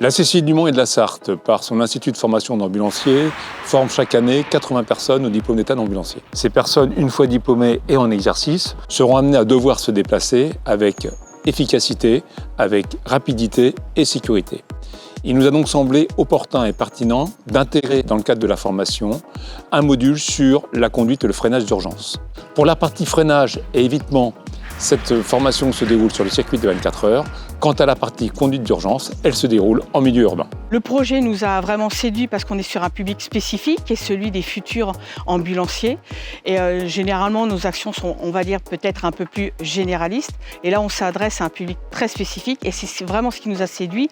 La CCI du Mans et de la Sarthe, par son institut de formation d'ambulanciers, forme chaque année 80 personnes au diplôme d'état d'ambulancier. Ces personnes, une fois diplômées et en exercice, seront amenées à devoir se déplacer avec efficacité, avec rapidité et sécurité. Il nous a donc semblé opportun et pertinent d'intégrer dans le cadre de la formation un module sur la conduite et le freinage d'urgence. Pour la partie freinage et évitement, cette formation se déroule sur le circuit de 24 heures. Quant à la partie conduite d'urgence, elle se déroule en milieu urbain. Le projet nous a vraiment séduit parce qu'on est sur un public spécifique qui est celui des futurs ambulanciers. Et généralement, nos actions sont, on va dire, peut-être un peu plus généralistes. Et là, on s'adresse à un public très spécifique et c'est vraiment ce qui nous a séduit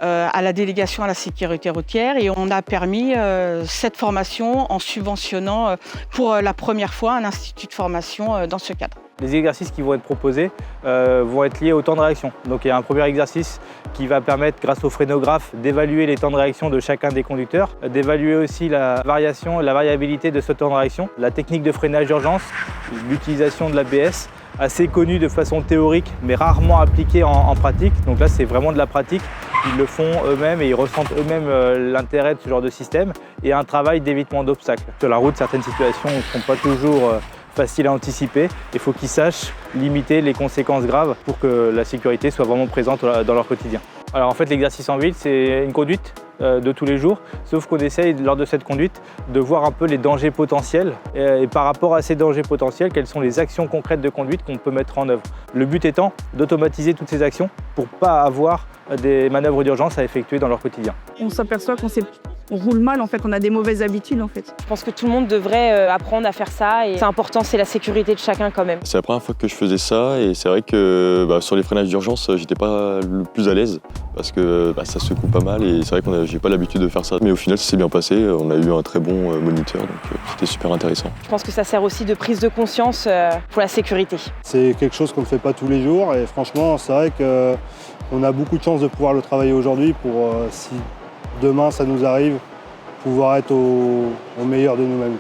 à la délégation à la sécurité routière. Et on a permis cette formation en subventionnant pour la première fois un institut de formation dans ce cadre. Les exercices qui vont être proposés vont être liés au temps de réaction. Donc il y a un premier exercice qui va permettre, grâce au frénographe, d'évaluer les temps de réaction de chacun des conducteurs, d'évaluer aussi la variation, la variabilité de ce temps de réaction, la technique de freinage d'urgence, l'utilisation de l'ABS, assez connue de façon théorique mais rarement appliquée en pratique. Donc là c'est vraiment de la pratique. Ils le font eux-mêmes et ils ressentent eux-mêmes l'intérêt de ce genre de système et un travail d'évitement d'obstacles. Sur la route, certaines situations ne sont pas toujours facile à anticiper. Il faut qu'ils sachent limiter les conséquences graves pour que la sécurité soit vraiment présente dans leur quotidien. Alors en fait, l'exercice en ville, c'est une conduite de tous les jours, sauf qu'on essaye lors de cette conduite de voir un peu les dangers potentiels et par rapport à ces dangers potentiels, quelles sont les actions concrètes de conduite qu'on peut mettre en œuvre. Le but étant d'automatiser toutes ces actions pour ne pas avoir des manœuvres d'urgence à effectuer dans leur quotidien. On s'aperçoit qu'on roule mal, en fait, on a des mauvaises habitudes en fait. Je pense que tout le monde devrait apprendre à faire ça et c'est important, c'est la sécurité de chacun quand même. C'est la première fois que je faisais ça et c'est vrai que sur les freinages d'urgence, j'étais pas le plus à l'aise parce que ça secoue pas mal et c'est vrai que j'ai pas l'habitude de faire ça. Mais au final, ça s'est bien passé, on a eu un très bon moniteur, donc c'était super intéressant. Je pense que ça sert aussi de prise de conscience pour la sécurité. C'est quelque chose qu'on ne fait pas tous les jours et franchement, c'est vrai qu'on a beaucoup de chance de pouvoir le travailler aujourd'hui pour, si demain ça nous arrive, pouvoir être au meilleur de nous-mêmes.